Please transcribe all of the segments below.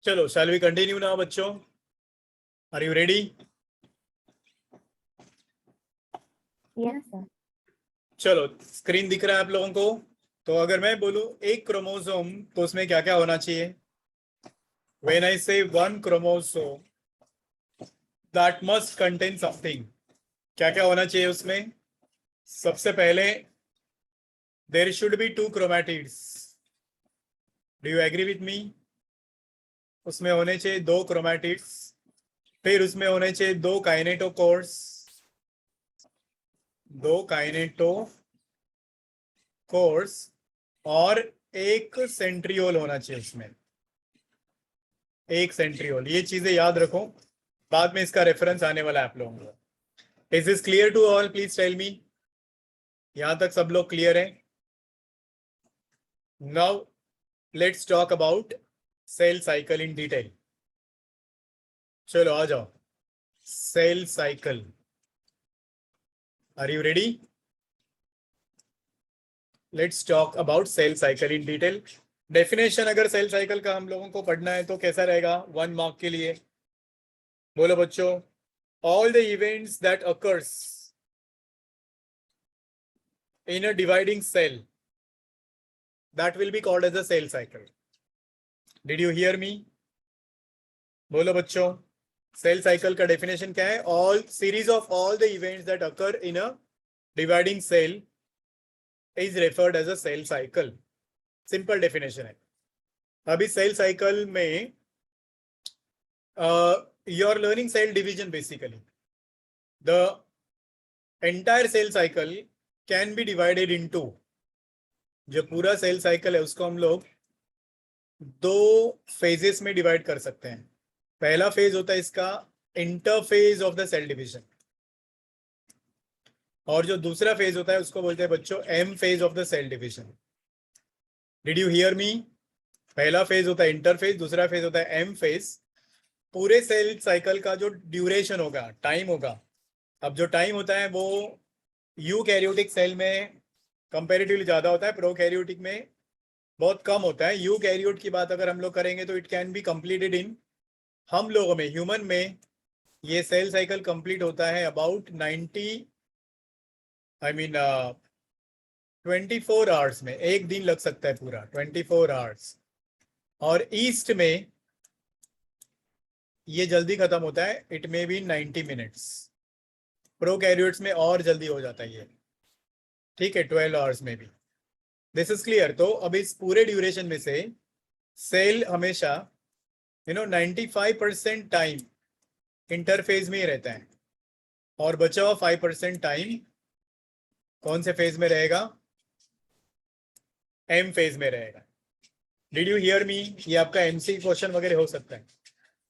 चलो shall we continue now बच्चों, are you ready? Yes sir. चलो स्क्रीन दिख रहा है आप लोगों को? तो अगर मैं बोलूं एक क्रोमोसोम तो उसमें क्या क्या होना चाहिए? When I say one chromosome that must contain something, क्या क्या होना चाहिए उसमें? सबसे पहले there should be two chromatids. Do you agree with me? उसमें होने चाहिए दो क्रोमैटिड्स। फिर उसमें होने चाहिए दो काइनेटोकोर्स, दो काइनेटोकोर्स और एक सेंट्रियोल होना चाहिए उसमें, एक सेंट्रियोल। ये चीजें याद रखो, बाद में इसका रेफरेंस आने वाला है आप लोगों को। Is this clear to all? Please tell me, यहां तक सब लोग क्लियर है? Now let's talk about cell cycle in detail. चलो आ जाओ, cell cycle, are you ready? Let's talk about cell cycle in detail. Definition अगर सेल साइकिल का हम लोगों को पढ़ना है तो कैसा रहेगा 1 मार्क के लिए? बोलो बच्चों, all the events that occurs in a dividing cell that will be called as a cell cycle. Did you hear me? बोलो बच्चों, सेल साइकिल का डेफिनेशन क्या है? All series of all the events that occur in a dividing cell is referred as a cell cycle. Simple definition है। अभी cell cycle में you are learning cell division. Basically the entire cell cycle can be divided into, जो पूरा cell cycle है उसको हम लोग दो फेजेस में डिवाइड कर सकते हैं। पहला फेज होता है इसका interphase of the cell division, और जो दूसरा फेज होता है उसको बोलते हैं बच्चों M phase of the cell division. Did you hear me? पहला फेज होता है इंटरफेज, दूसरा फेज होता है एम फेज। पूरे सेल साइकिल का जो ड्यूरेशन होगा, टाइम होगा, अब जो टाइम होता है वो यूकैरियोटिक सेल में कंपैरेटिवली ज्यादा होता है, प्रोकैरियोटिक में बहुत कम होता है। यूकैरियोट की बात अगर हम लोग करेंगे तो it can be completed in, हम लोगों में ह्यूमन में ये सेल साइकिल कंप्लीट होता है अबाउट 24 आवर्स में। एक दिन लग सकता है पूरा 24 आवर्स। और ईस्ट में ये जल्दी खत्म होता है, it may be 90 minutes. Prokaryotes में और जल्दी हो जाता है ये, ठीक है, 12 आवर्स में भी। This is clear? तो अब इस पूरे ड्यूरेशन में से सेल हमेशा 95% टाइम इंटरफेज में ही रहता है, और बचा हुआ 5% टाइम कौन से फेज में रहेगा? एम फेज में रहेगा। Did you hear me? ये आपका एमसी क्वेश्चन वगैरह हो सकता है।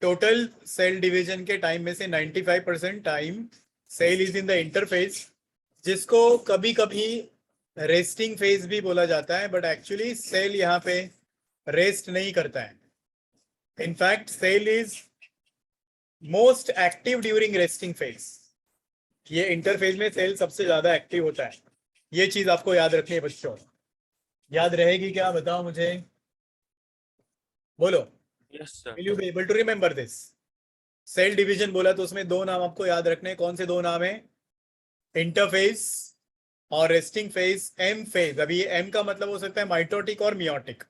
टोटल सेल डिवीजन के टाइम में से 95% time cell is in the interphase, जिसको कभी कभी रेस्टिंग फेज भी बोला जाता है, बट एक्चुअली सेल यहाँ पे रेस्ट नहीं करता है। In fact cell is most active during resting phase. ये इंटरफेज में सेल सबसे ज्यादा एक्टिव होता है। ये चीज आपको याद रखनी है बच्चों। याद रहेगी क्या? बताओ मुझे, बोलो। Yes, sir. Will you be able to remember this? Cell division बोला तो उसमें दो नाम आपको याद रखने हैं। कौन से दो नाम है? इंटरफेज और रेस्टिंग फेज, एम फेज। अभी एम का मतलब हो सकता है माइटोटिक और मियोटिक।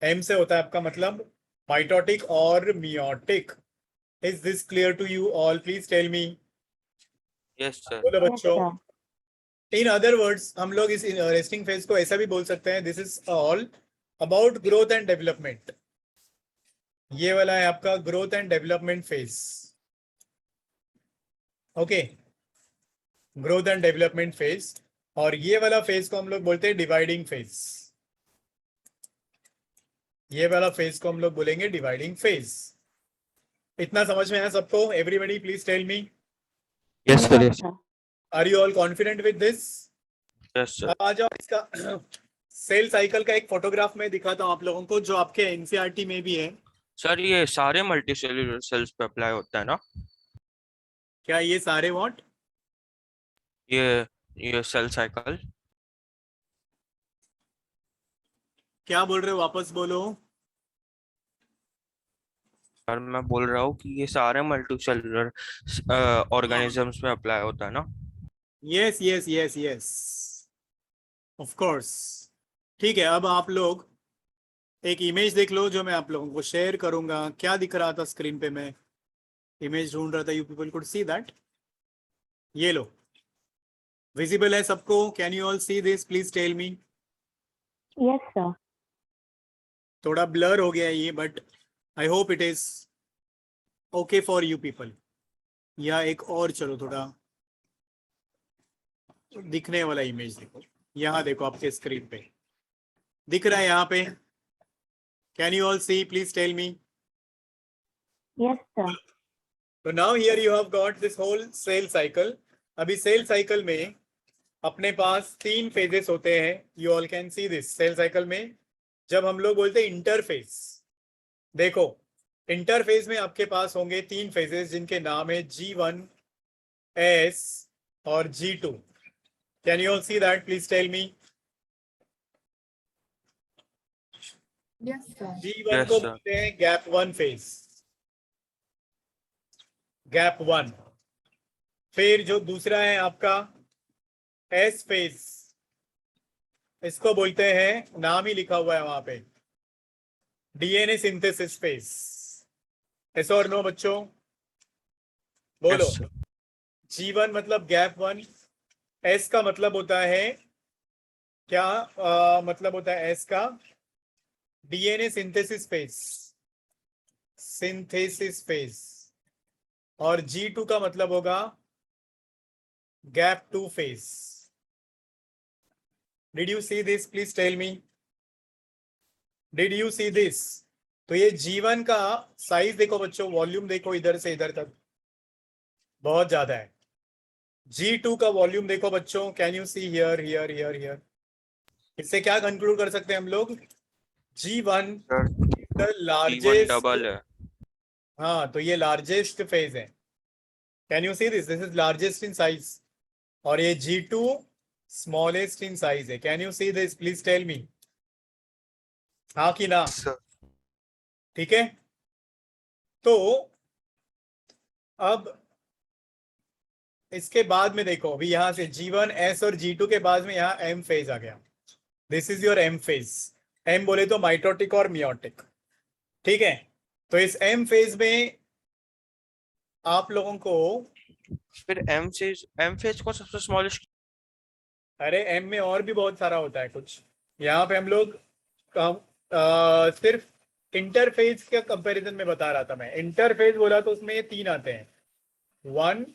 एम से होता है आपका मतलब माइटोटिक और meiotic. Is this clear to you all? Please tell me. Yes, sir. बोलो यस बच्चों। सर। इन अदर वर्ड्स हम लोग इस रेस्टिंग फेज को ऐसा भी बोल सकते हैं, this is all about growth and development. ये वाला है आपका growth and development phase. Okay, growth and development phase. और ये वाला फेज को हम लोग बोलते हैं डिवाइडिंग फेज। ये वाला फेज को हम लोग बोलेंगे डिवाइडिंग फेज। इतना समझ में आया सबको? Everybody please tell me, Yes, sir. Yes. Are you all confident with this? Yes, sir. अब आ जाओ, इसका सेल साइकिल का एक फोटोग्राफ में दिखाता हूं आप लोगों को, जो आपके एनसीईआरटी में भी है। सर ये सारे मल्टी सेल्यूलर सेल्स पे अप्लाई होता है ना? क्या ये सारे व्हाट? ये सेल साइकिल। क्या बोल रहे हो? वापस बोलो। सर मैं बोल रहा हूँ कि ये सारे मल्टी सेलुलर ऑर्गेनिजम्स में अप्लाई होता है ना? Yes yes yes yes, of course. ठीक है, अब आप लोग एक इमेज देख लो जो मैं आप लोगों को शेयर करूंगा। क्या दिख रहा था स्क्रीन पे? मैं इमेज ढूंढ रहा था, you people could see that. ये लो, विजिबल है सबको? Can you all see this? Please tell me. Yes, sir. थोड़ा ब्लर हो गया है ये, but I hope it is okay for you people. या एक और, चलो थोड़ा दिखने वाला इमेज देखो। यहाँ देखो, आपके स्क्रीन पे दिख रहा है यहाँ पे? Can you all see? Please tell me. Yes, sir. तो now here you have got this whole cell cycle. अभी सेल साइकिल में अपने पास 3 फेजेस होते हैं। You all can see this cell cycle में। जब हम लोग बोलते हैं इंटरफेस, देखो इंटरफेस में आपके पास होंगे 3 फेजेस जिनके नाम है G1, S और G2। Can you all see that? Please tell me. Yes, sir. G1 Yes, को sir. बोलते हैं गैप 1 फेज, गैप 1। फिर जो दूसरा है आपका S फेज, इसको बोलते हैं, नाम ही लिखा हुआ है वहां पे, डीएनए सिंथेसिस फेज। एस और नो बच्चों? बोलो। Yes, sir. G1 मतलब गैप 1। S का मतलब होता है क्या? मतलब होता है S का DNA synthesis phase, synthesis phase. और G2 का मतलब होगा gap 2 phase. Did you see this? Please tell me, did you see this? तो ये G1 का साइज देखो बच्चों, वॉल्यूम देखो इधर से इधर तक बहुत ज्यादा है। G2 का वॉल्यूम देखो बच्चों, can you see here here here here? इससे क्या कंक्लूड कर सकते हैं हम लोग? G1 Sir, the G1 largest. Double है। हाँ, तो ये लार्जेस्ट फेज है। Can you see this? This is largest in size. और ये G2 स्मॉलेस्ट इन साइज है। Can you see this? Please tell me, हाँ कि ना? Sir. ठीक है, तो अब इसके बाद में देखो, अभी यहां से G1, S और G2 के बाद में यहाँ M फेज आ गया। This is your M phase. M बोले तो माइटोटिक और मियोटिक। ठीक है, तो इस M फेज में आप लोगों को, फिर एम फेज को सबसे स्मॉलेस्ट। अरे M में और भी बहुत सारा होता है कुछ। यहाँ पे हम लोग सिर्फ इंटरफेज के कंपैरिजन में बता रहा था मैं। इंटरफेज बोला तो उसमें ये 3 आते हैं, 1,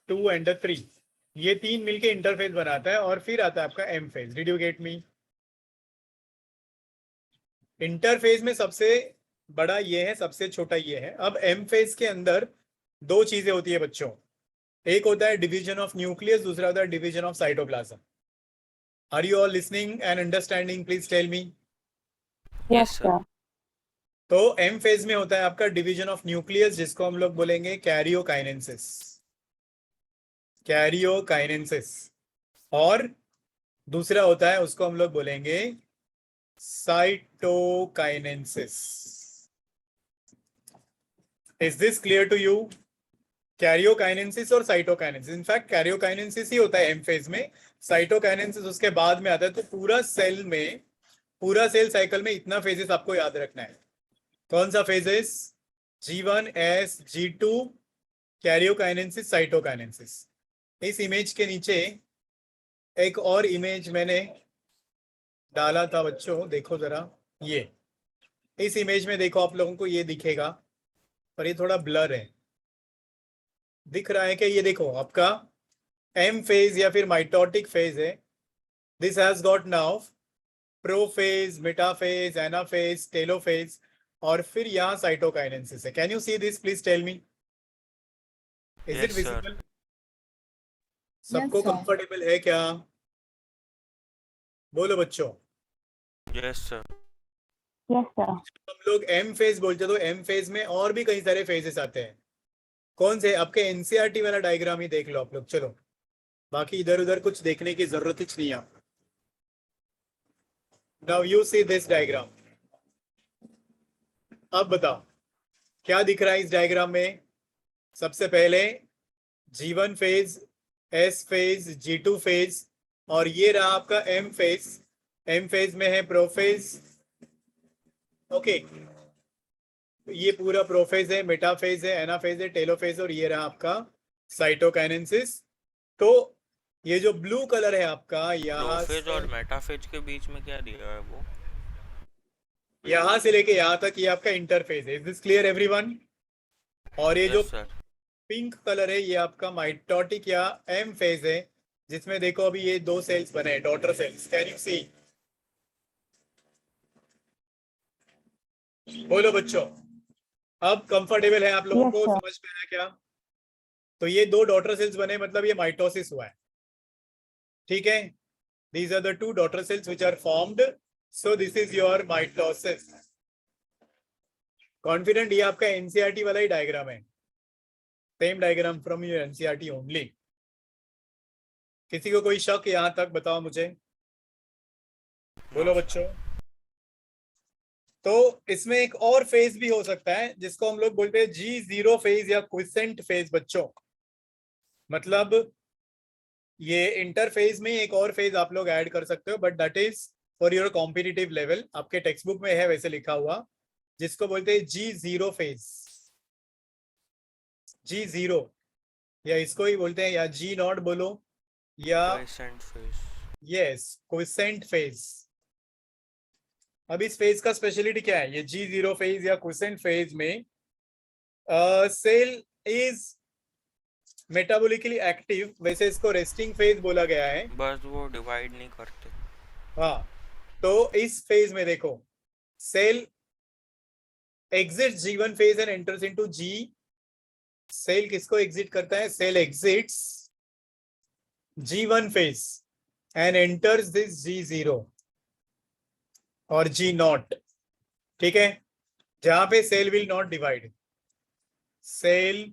2 एंड 3। ये 3 मिलके इंटरफेस बनाता है। और फिर आता है आपका M phase. Did you get me? Interphase में सबसे बड़ा ये है, सबसे छोटा ये है। अब M फेज के अंदर 2 चीजें होती है बच्चों। एक होता है डिवीजन ऑफ न्यूक्लियस, दूसरा होता है division of cytoplasm. Are you all listening and understanding? Please tell me. Yes, sir. sir. तो M फेज में होता है आपका डिवीजन ऑफ न्यूक्लियस, जिसको हम लोग बोलेंगे कैरियोकाइनेंसिस, कैरियोकाइनेंसिस। और दूसरा होता है, उसको हम लोग बोलेंगे cytokinesis. Is this clear to you? Karyokinesis और साइटोकाइनेंसिस। इनफैक्ट कैरियोकाइनेंसिस ही होता है M फेज में, साइटोकाइनेंसिस उसके बाद में आता है। तो पूरा सेल में, पूरा सेल साइकिल में इतना फेजेस आपको याद रखना है। कौन सा फेजेस? G1, S, G2, कैरियोकाइनेंसिस, साइटोकाइनेंसिस। इस इमेज के नीचे एक और इमेज मैंने डाला था बच्चों, देखो जरा। ये इस इमेज में देखो, आप लोगों को ये दिखेगा, पर ये थोड़ा ब्लर है। दिख रहा है कि ये देखो आपका M फेज या फिर माइटोटिक फेज है। This has got now prophase, metaphase, anaphase, telophase, और फिर यहाँ साइटोकाइनेंसिस है। Can you see this? Please tell me, is it Yes, sir. Visible? सबको sir. कंफर्टेबल है क्या? बोलो बच्चों। Yes, sir. Yes, sir. हम लोग M फेज बोलते हैं, तो M फेज में और भी कई सारे फेजेस आते हैं। कौन से? आपके एनसीईआरटी वाला डायग्राम ही देख लो आप लोग। चलो, बाकी इधर उधर कुछ देखने की जरूरत ही नहीं है। Now you see this diagram. अब बताओ, क्या दिख रहा है इस डायग्राम में? सबसे पहले G1 phase, S phase, G2 phase, और ये रहा आपका M फेज। M फेज में है प्रोफेज। ओके, ये पूरा प्रोफेज है, मेटाफेज है, एनाफेज है, टेलोफेज, और ये रहा आपका साइटोकाइनेसिस। तो ये जो ब्लू कलर है आपका, यहाँ प्रोफेज और मेटाफेज के बीच में क्या दिया है वो? यहाँ से लेके यहाँ तक ये आपका इंटरफेज है। Is this clear everyone? और ये जो यस सर। पिंक कलर है ये आपका माइटोटिक या एम फेज है, जिसमें देखो अभी ये 2 सेल्स बने हैं, डॉटर सेल्स। कैन यू सी? बोलो बच्चों, अब कंफर्टेबल है आप लोगों Yes, को? sir. समझ में आया क्या? तो ये 2 डॉटर सेल्स बने, मतलब ये माइटोसिस हुआ है। ठीक है, these are the 2 daughter cells which are formed, so this is your mitosis. Confident? ये आपका एनसीईआरटी वाला ही डायग्राम है, same diagram from your NCERT only. किसी को कोई शक यहां तक? बताओ मुझे, बोलो बच्चों। तो इसमें एक और फेज भी हो सकता है जिसको हम लोग बोलते हैं G0 फेज या क्विसेंट फेज बच्चों। मतलब ये इंटरफेज में एक और फेज आप लोग ऐड कर सकते हो, but that is for your competitive level. आपके टेक्स्ट बुक में है वैसे लिखा हुआ, जिसको बोलते हैं G0 फेज। G0 या इसको ही बोलते हैं, या G0 बोलो, या quiescent phase. Yes quiescent phase. अब इस फेज का स्पेशलिटी क्या है? ये G0 फेज या क्विसेंट फेज में सेल इज मेटाबॉलिकली एक्टिव, वैसे इसको रेस्टिंग फेज बोला गया है। बस वो डिवाइड नहीं करते। हाँ, तो इस फेज में देखो, cell exits G1 phase and enters into G। Cell किसको एग्जिट करता है? Cell exits G1 phase and enters this G0 और G0। ठीक है, जहां पे cell will not divide, cell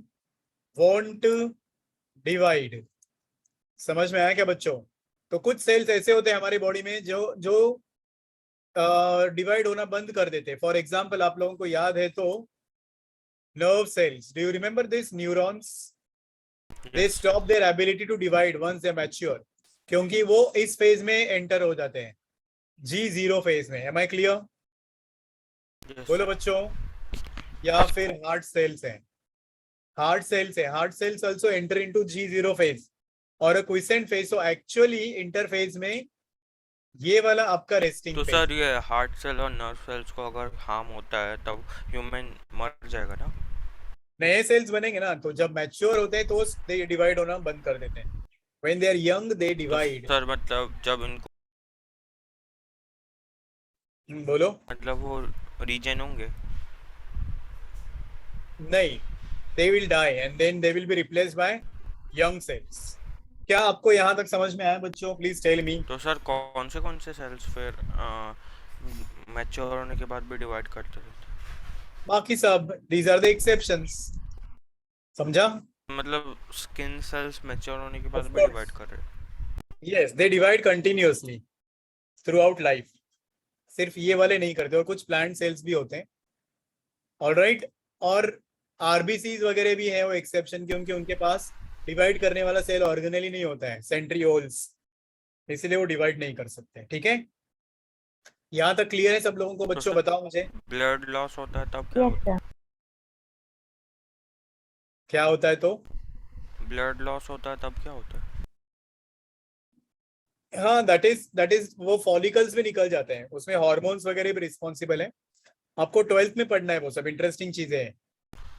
won't divide. समझ में आया क्या बच्चों? तो कुछ सेल्स ऐसे होते हैं हमारी बॉडी में जो डिवाइड होना बंद कर देते हैं। फॉर एग्जाम्पल, आप लोगों को याद है तो nerve cells, do you remember this? Neurons, they Yes, stop their ability to divide once they mature, क्योंकि वो इस फेज में एंटर हो जाते हैं, G0 फेज में। am I clear? yes, बोलो sir. बच्चों। या फिर हार्ट सेल्स हैं, हार्ट सेल्स है, heart cells also enter into G0 phase और quiescent phase. So actually interphase में ये वाला आपका रेस्टिंग तो फेज। सर ये हार्ट सेल और नर्व सेल्स को अगर हार्म होता है तब ह्यूमन मर जाएगा ना? नए सेल्स बनेंगे ना, तो जब मैच्योर होते हैं तो दे डिवाइड होना बंद कर देते हैं। व्हेन दे आर यंग दे तो डिवाइड। सर मतलब जब इनको बोलो। मतलब वो रीजन होंगे? नहीं, they will die and then they will be replaced by young cells. क्या आपको यहाँ तक समझ में आया बच्चों? Please tell me. तो सर कौन से सेल्स फिर मैच्योर होने के बाद भी डिवाइड करते रहते बाकी सब, दीज आर द एक्सेप्शंस। समझा? मतलब स्किन सेल्स मैच्योर होने के बाद Of भी course. डिवाइड कर रहे हैं? Yes, they divide continuously through out life. सिर्फ ये वाले नहीं करते, और कुछ प्लांट सेल्स भी होते हैं। ऑलराइट, और आरबीसीज वगैरह भी है वो एक्सेप्शन, क्योंकि उनके पास डिवाइड करने वाला सेल ऑर्गेनली नहीं होता है, सेंट्रियोल्स, इसलिए वो डिवाइड नहीं कर सकते। ठीक है, यहाँ तक क्लियर है सब लोगों को बच्चों? सर बताओ मुझे ब्लड लॉस होता है तब क्या Yes, होता sir. है? क्या होता है तो? ब्लड लॉस होता है तब क्या होता है? हाँ, दैट इज वो फॉलिकल्स भी निकल जाते हैं, उसमें हार्मोन्स वगैरह भी रिस्पॉन्सिबल है। आपको 12th में पढ़ना है, वो सब इंटरेस्टिंग चीजें हैं।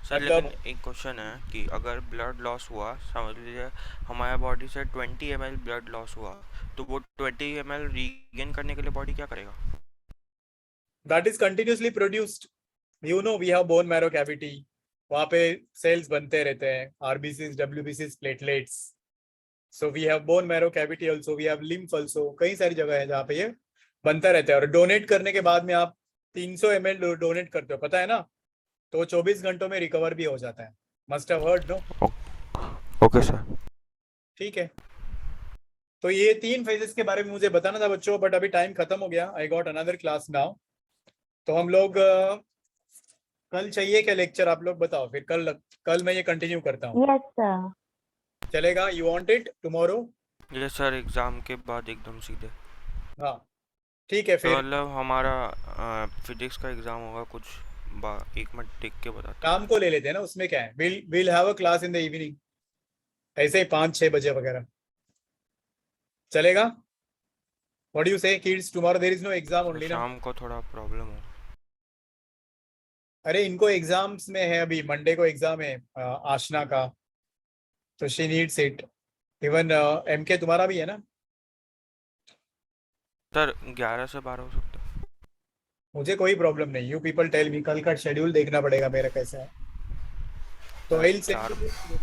सर मतलब लेकिन एक क्वेश्चन है कि अगर ब्लड लॉस हुआ, समझ लीजिए हमारे बॉडी से 20 ml ब्लड लॉस हुआ, तो वो 20 ml रीगेन करने के लिए बॉडी क्या करेगा? That is continuously produced. You know we have bone marrow cavity, वहां पे सेल्स बनते रहते हैं, आरबीसीज, डब्ल्यूबीसीज, platelets. So we have bone marrow cavity also, we have lymph also. कई सारी जगह है जहाँ पे ये बनता रहता है। और डोनेट करने के बाद में आप 300 ml डोनेट करते हो, पता है ना? तो 24 घंटों में रिकवर भी हो जाता है। Must have heard, no? Okay sir. ठीक है, तो ये 3 फेजेस के बारे में मुझे बताना था बच्चों, बट अभी टाइम खत्म हो गया। I got another class now. तो हम लोग कल चाहिए क्या लेक्चर? आप लोग बताओ फिर, कल मैं ये कंटिन्यू करता हूँ। Yes, sir. चलेगा? You want it tomorrow? ये सर एग्जाम के बाद एकदम सीधे। हाँ ठीक है तो फिर। मतलब हमारा फिजिक्स का एग्जाम होगा कुछ 1 मिनट टिक के बताते शाम को ले लेते हैं ना, उसमें क्या है। Will have a class in the evening, ऐसे ही 5-6 बजे वगैरह। चलेगा? What do you say kids? Tomorrow there is no exam हैं। ओनली ना? शाम को थोड़ा प्रॉब्लम हो। अरे इनको एग्जाम्स में है, अभी मंडे को एग्जाम है आशना का, तो she needs it. Even MK तुम्हारा भी है ना? सर 11 से 12 हो सकता है। मुझे कोई प्रॉब्लम नहीं, यू पीपल टेल मी। कल का शेड्यूल देखना पड़ेगा मेरा कैसा है। तो आई विल सेंड चार यू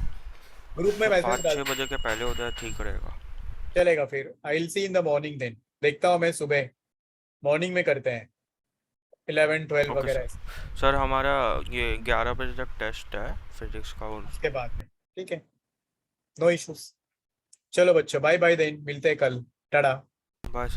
ग्रुप में तो मैसेज डाल। 5-6 बजे के पहले हो जाए ठीक रहेगा। चलेगा फिर। I will see in the morning then. देखता हूँ मैं सुबह, मॉर्निंग में करते हैं 11-12 ओके वगैरह सर। ऐसे, सर हमारा ये 11 बजे तक टेस्ट है फिजिक्स का और उसके बाद में। ठीक है, नो इश्यूज। चलो बच्चों, बाय बाय देन, मिलते हैं कल। टाटा। बस